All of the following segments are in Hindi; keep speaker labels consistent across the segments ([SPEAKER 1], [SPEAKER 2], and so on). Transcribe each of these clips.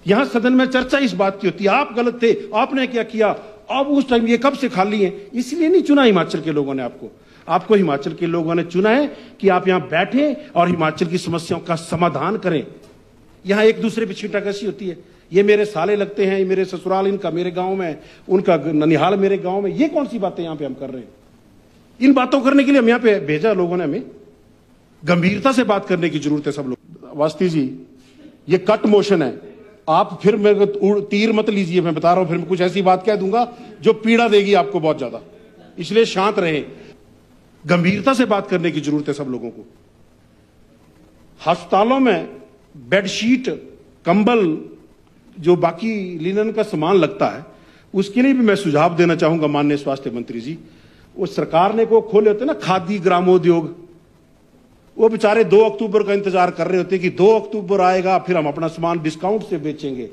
[SPEAKER 1] यहां सदन में चर्चा इस बात की होती है, आप गलत थे, आपने क्या किया, अब उस टाइम ये कब से खाली है। इसलिए नहीं चुना हिमाचल के लोगों ने आपको हिमाचल के लोगों ने चुना है कि आप यहां बैठे और हिमाचल की समस्याओं का समाधान करें। यहां एक दूसरे पर छींटा कैसी होती है, ये मेरे साले लगते हैं, ये मेरे ससुराल इनका मेरे गांव में, उनका ननिहाल मेरे गांव में, ये कौन सी बातें यहां पे हम कर रहे हैं। इन बातों करने के लिए हम यहां पे भेजा लोगों ने, हमें गंभीरता से बात करने की जरूरत है सब लोग। अवस्थी जी, ये कट मोशन है, आप फिर मेरे को तीर मत लीजिए, मैं बता रहा हूं, फिर मैं कुछ ऐसी बात कह दूंगा जो पीड़ा देगी आपको बहुत ज्यादा, इसलिए शांत रहे। गंभीरता से बात करने की जरूरत है सब लोगों को। अस्पतालों में बेडशीट, कंबल, जो बाकी लिनन का सामान लगता है, उसके लिए भी मैं सुझाव देना चाहूंगा माननीय स्वास्थ्य मंत्री जी। वो सरकार ने को खोले होते ना खादी ग्रामोद्योग, वो बेचारे 2 अक्टूबर का इंतजार कर रहे होते कि 2 अक्टूबर आएगा फिर हम अपना सामान डिस्काउंट से बेचेंगे।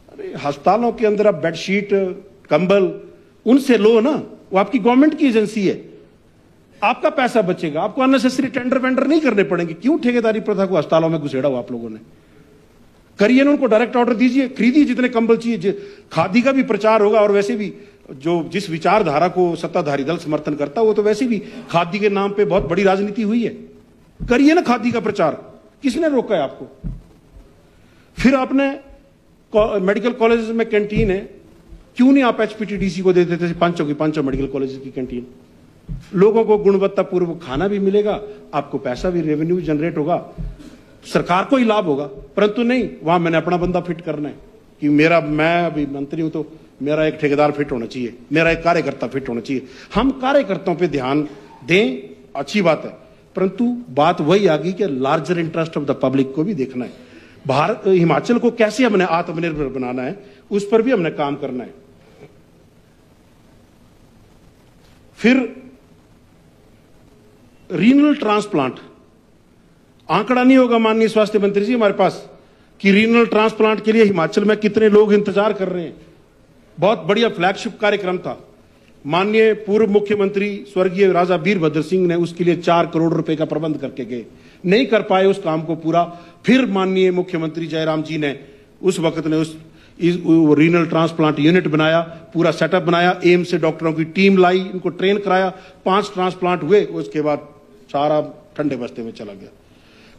[SPEAKER 1] अरे अस्पतालों के अंदर आप बेडशीट, कंबल उनसे लो ना, वो आपकी गवर्नमेंट की एजेंसी है, आपका पैसा बचेगा, आपको अननेसेसरी टेंडर वेंडर नहीं करने पड़ेंगे। क्यों ठेकेदारी प्रथा को अस्पतालों में घुसेड़ा हो आप लोगों ने, करिए ना, उनको डायरेक्ट ऑर्डर दीजिए, खरीदिए जितने कंबल चाहिए। खादी का भी प्रचार होगा, और वैसे भी जो जिस विचारधारा को सत्ताधारी दल समर्थन करता है, वो तो वैसे भी खादी के नाम पे बहुत बड़ी राजनीति हुई है। करिए ना खादी का प्रचार, किसने रोका है आपको। फिर आपने मेडिकल कॉलेज में कैंटीन है, क्यों नहीं आप एचपीटीडीसी को दे देते थे पांचों मेडिकल कॉलेज की कैंटीन। लोगों को गुणवत्तापूर्व खाना भी मिलेगा, आपको पैसा भी, रेवेन्यू जनरेट होगा, सरकार को ही लाभ होगा। परंतु नहीं, वहां मैंने अपना बंदा फिट करना है कि मैं अभी मंत्री हूं तो मेरा एक ठेकेदार फिट होना चाहिए, मेरा एक कार्यकर्ता फिट होना चाहिए। हम कार्यकर्ताओं पे ध्यान दें, अच्छी बात है, परंतु बात वही आ गई कि larger interest of the public को भी देखना है। भारत, हिमाचल को कैसे हमने आत्मनिर्भर बनाना है, उस पर भी हमने काम करना है। फिर रीनल ट्रांसप्लांट, आंकड़ा नहीं होगा माननीय स्वास्थ्य मंत्री जी हमारे पास कि रीनल ट्रांसप्लांट के लिए हिमाचल में कितने लोग इंतजार कर रहे हैं। बहुत बढ़िया फ्लैगशिप कार्यक्रम था, माननीय पूर्व मुख्यमंत्री स्वर्गीय राजा वीरभद्र सिंह ने उसके लिए 4 करोड़ रुपए का प्रबंध करके गए, नहीं कर पाए उस काम को पूरा। फिर माननीय मुख्यमंत्री जयराम जी ने उस वक्त ने उस रीनल ट्रांसप्लांट यूनिट बनाया, पूरा सेटअप बनाया, एम्स से डॉक्टरों की टीम लाई, इनको ट्रेन कराया, 5 ट्रांसप्लांट हुए, उसके बाद सारा ठंडे बस्ते में चला गया।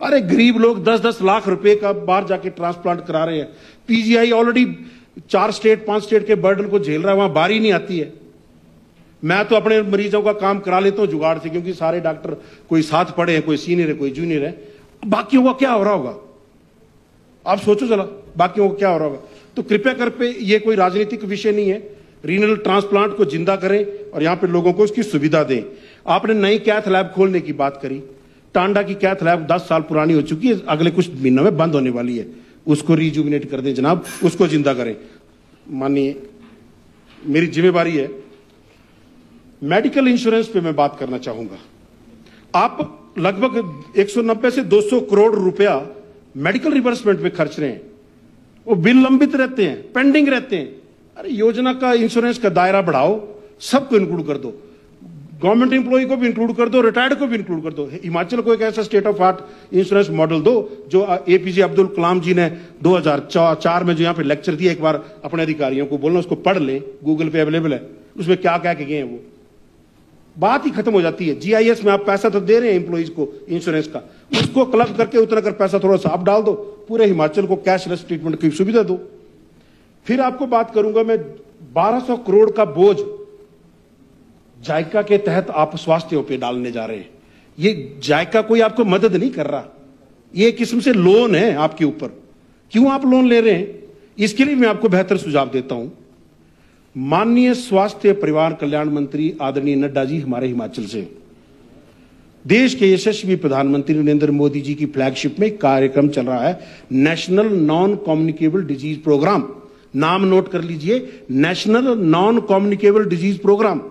[SPEAKER 1] अरे गरीब लोग 10-10 लाख रुपए का बाहर जाके ट्रांसप्लांट करा रहे हैं। पीजीआई ऑलरेडी 4 स्टेट 5 स्टेट के बर्डन को झेल रहा है, वहां बारी नहीं आती है। मैं तो अपने मरीजों का काम करा लेता हूं जुगाड़ से, क्योंकि सारे डॉक्टर कोई साथ पड़े हैं, कोई सीनियर है, कोई जूनियर है। बाकियों का क्या हो रहा होगा, आप सोचो जरा, बाकियों को क्या हो रहा होगा। तो कृपया कर पे ये कोई राजनीतिक विषय नहीं है, रीनल ट्रांसप्लांट को जिंदा करें और यहां पे लोगों को इसकी सुविधा दें। आपने नई कैथ लैब खोलने की बात करी, टांडा की कैथ लैब 10 साल पुरानी हो चुकी है, अगले कुछ महीनों में बंद होने वाली है, उसको रिजुविनेट कर दें जनाब, उसको जिंदा करें। मानिए मेरी जिम्मेवारी है। मेडिकल इंश्योरेंस पे मैं बात करना चाहूंगा। आप लगभग 190 से 200 करोड़ रुपया मेडिकल रिवर्समेंट पे खर्च रहे हैं, वो बिल लंबित रहते हैं, पेंडिंग रहते हैं। अरे योजना का, इंश्योरेंस का दायरा बढ़ाओ, सबको इंक्लूड कर दो, गवर्नमेंट एम्प्लॉय को भी इंक्लूड कर दो, रिटायर्ड को भी इंक्लूड कर दो। हिमाचल को एक ऐसा state of art insurance model दो जो एपीजे अब्दुल कलाम जी ने 2004 में जो यहाँ पे लेक्चर दिया, एक बार अपने अधिकारियों को बोलना उसको पढ़ लें, गूगल पे अवेलेबल है, उसमें क्या क्या गए हैं, वो बात ही खत्म हो जाती है। जीआईएस में आप पैसा तो दे रहे हैं एम्प्लॉइज को इंश्योरेंस का, उसको कलेक्ट करके उतना कर पैसा थोड़ा सा आप डाल दो, पूरे हिमाचल को कैशलेस ट्रीटमेंट की सुविधा दो। फिर आपको बात करूंगा मैं, 1200 करोड़ का बोझ जायका के तहत आप स्वास्थ्य पे डालने जा रहे हैं। ये जायका कोई आपको मदद नहीं कर रहा, ये एक किस्म से लोन है आपके ऊपर। क्यों आप लोन ले रहे हैं, इसके लिए मैं आपको बेहतर सुझाव देता हूं। माननीय स्वास्थ्य परिवार कल्याण मंत्री आदरणीय नड्डा जी हमारे हिमाचल से, देश के यशस्वी प्रधानमंत्री नरेंद्र मोदी जी की फ्लैगशिप में कार्यक्रम चल रहा है, national non communicable disease programme. नाम नोट कर लीजिए, national non communicable disease programme.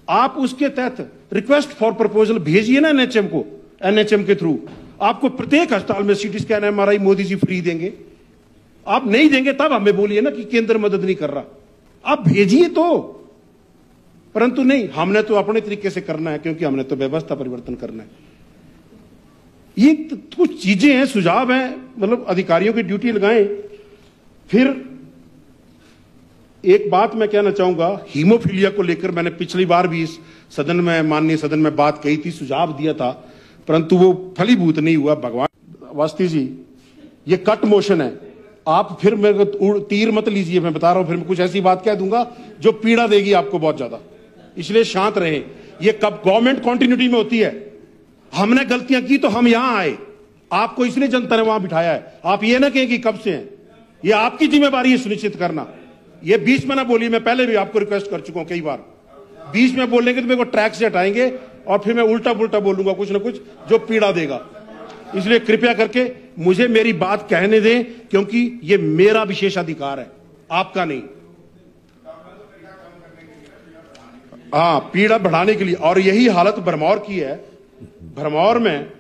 [SPEAKER 1] आप उसके तहत रिक्वेस्ट फॉर प्रपोजल भेजिए ना एनएचएम को, एनएचएम के थ्रू आपको प्रत्येक अस्पताल में CT scan MRI Modi ji free देंगे। आप नहीं देंगे तब हमें बोलिए ना कि केंद्र मदद नहीं कर रहा, आप भेजिए तो। परंतु नहीं, हमने तो अपने तरीके से करना है, क्योंकि हमने तो व्यवस्था परिवर्तन करना है। ये कुछ चीजें हैं, सुझाव हैं, मतलब अधिकारियों की ड्यूटी लगाएं। फिर एक बात मैं कहना चाहूंगा, हीमोफीलिया को लेकर मैंने पिछली बार भी इस सदन में, माननीय सदन में बात कही थी, सुझाव दिया था, परंतु वो फलीभूत नहीं हुआ। भगवान अवस्थी जी, ये कट मोशन है, आप फिर मेरे को तीर मत लीजिए, मैं बता रहा हूं, फिर मैं कुछ ऐसी बात कह दूंगा जो पीड़ा देगी आपको बहुत ज्यादा, इसलिए शांत रहे। ये कब गवर्नमेंट कंटिन्यूटी में होती है, हमने गलतियां की तो हम यहां आए, आपको इसलिए जनता ने वहां बिठाया है। आप ये ना कहें कि कब से हैं, ये आपकी जिम्मेवारी है सुनिश्चित करना। ये बीच में ना बोलिए, मैं पहले भी आपको रिक्वेस्ट कर चुका हूं कई बार, बीच में बोलेंगे तो मेरे को ट्रैक से हटाएंगे और फिर मैं उल्टा पुल्टा बोलूंगा कुछ ना कुछ जो पीड़ा देगा। इसलिए कृपया करके मुझे मेरी बात कहने दें, क्योंकि ये मेरा विशेष अधिकार है, आपका नहीं। हाँ, पीड़ा बढ़ाने के लिए, और यही हालत भरमौर की है। भरमौर में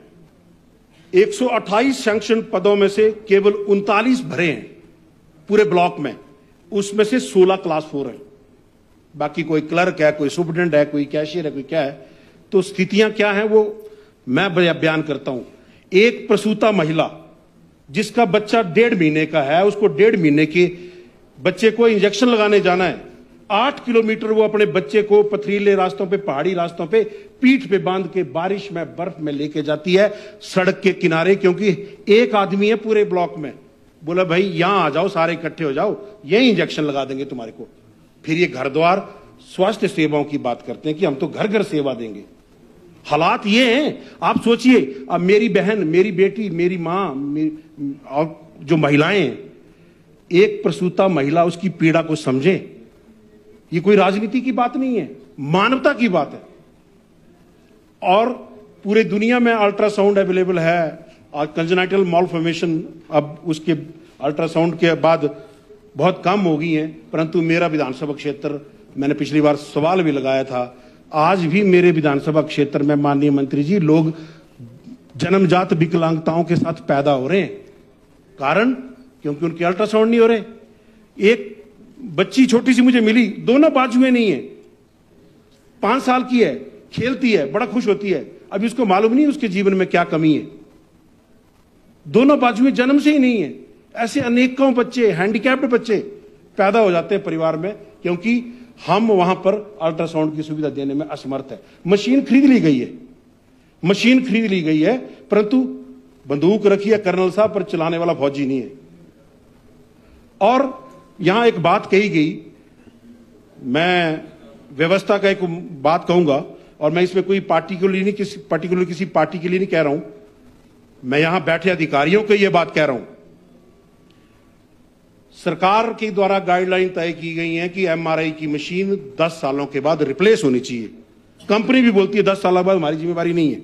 [SPEAKER 1] 128 सैंक्शन पदों में से केवल 39 भरे हैं पूरे ब्लॉक में, उसमें से 16 क्लास 4 है, बाकी कोई क्लर्क है, कोई सुपरटेंडेंट है, कोई कैशियर है, कोई क्या है। तो स्थितियां क्या हैं वो मैं बयान करता हूं। एक प्रसूता महिला जिसका बच्चा 1.5 महीने का है, उसको 1.5 महीने के बच्चे को इंजेक्शन लगाने जाना है, 8 किलोमीटर वो अपने बच्चे को पथरीले रास्तों पे, पहाड़ी रास्तों पे पीठ पे बांध के बारिश में, बर्फ में लेके जाती है सड़क के किनारे, क्योंकि एक आदमी है पूरे ब्लॉक में। बोला भाई यहां आ जाओ, सारे इकट्ठे हो जाओ, यही इंजेक्शन लगा देंगे तुम्हारे को। फिर ये घर द्वार स्वास्थ्य सेवाओं की बात करते हैं कि हम तो घर घर सेवा देंगे। हालात ये हैं, आप सोचिए, अब मेरी बहन, मेरी बेटी, मेरी मां, और जो महिलाएं हैं, एक प्रसूता महिला, उसकी पीड़ा को समझे। ये कोई राजनीति की बात नहीं है, मानवता की बात है। और पूरे दुनिया में अल्ट्रासाउंड अवेलेबल है, और कंजेनाइटल मालफॉर्मेशन अब उसके अल्ट्रासाउंड के बाद बहुत कम हो गई हैं, परंतु मेरा विधानसभा क्षेत्र, मैंने पिछली बार सवाल भी लगाया था, आज भी मेरे विधानसभा क्षेत्र में माननीय मंत्री जी, लोग जन्मजात विकलांगताओं के साथ पैदा हो रहे हैं। कारण क्योंकि उनके अल्ट्रासाउंड नहीं हो रहे। एक बच्ची छोटी सी मुझे मिली, दोनों बाजुएं नहीं है, 5 साल की है, खेलती है, बड़ा खुश होती है। अभी उसको मालूम नहीं उसके जीवन में क्या कमी है, दोनों बाजुएं जन्म से ही नहीं है। ऐसे अनेकों बच्चे, हैंडीकैप्ड बच्चे पैदा हो जाते हैं परिवार में, क्योंकि हम वहां पर अल्ट्रासाउंड की सुविधा देने में असमर्थ है। मशीन खरीद ली गई है, मशीन खरीद ली गई है, परंतु बंदूक रखी है कर्नल साहब पर, चलाने वाला फौजी नहीं है। और यहां एक बात कही गई, मैं व्यवस्था का एक बात कहूंगा, और मैं इसमें कोई पार्टी के लिए नहीं, किसी पार्टी के लिए नहीं कह रहा हूं, मैं यहां बैठे अधिकारियों को यह बात कह रहा हूं। सरकार के द्वारा गाइडलाइन तय की गई है कि एमआरआई की मशीन 10 सालों के बाद रिप्लेस होनी चाहिए। कंपनी भी बोलती है 10 साल बाद हमारी जिम्मेवारी नहीं है।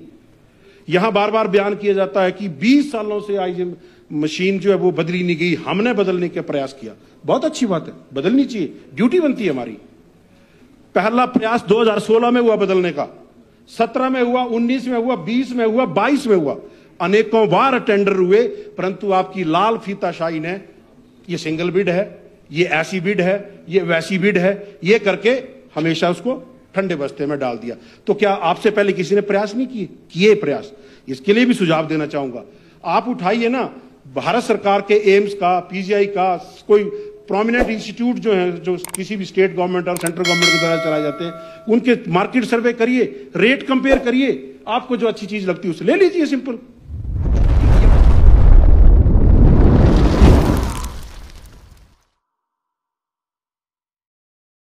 [SPEAKER 1] यहां बार बार बयान किया जाता है कि 20 सालों से आई मशीन जो है वो बदली नहीं गई, हमने बदलने का प्रयास किया। बहुत अच्छी बात है, बदलनी चाहिए, ड्यूटी बनती है हमारी। पहला प्रयास 2016 में हुआ बदलने का, 17 में हुआ, 19 में हुआ, 20 में हुआ, 22 में हुआ, अनेकों बार टेंडर हुए, परंतु आपकी लाल फीताशाही ने, ये सिंगल बिड है, ये ऐसी बिड है, ये वैसी बिड है, ये करके हमेशा उसको ठंडे बस्ते में डाल दिया। तो क्या आपसे पहले किसी ने प्रयास नहीं किए प्रयास? इसके लिए भी सुझाव देना चाहूंगा, आप उठाइए ना, भारत सरकार के एम्स का, पीजीआई का, कोई प्रोमिनेंट इंस्टीट्यूट जो है, जो किसी भी स्टेट गवर्नमेंट और सेंट्रल गवर्नमेंट के द्वारा चलाए जाते हैं, उनके मार्केट सर्वे करिए, रेट कंपेयर करिए, आपको जो अच्छी चीज लगती है उसे ले लीजिए, सिंपल।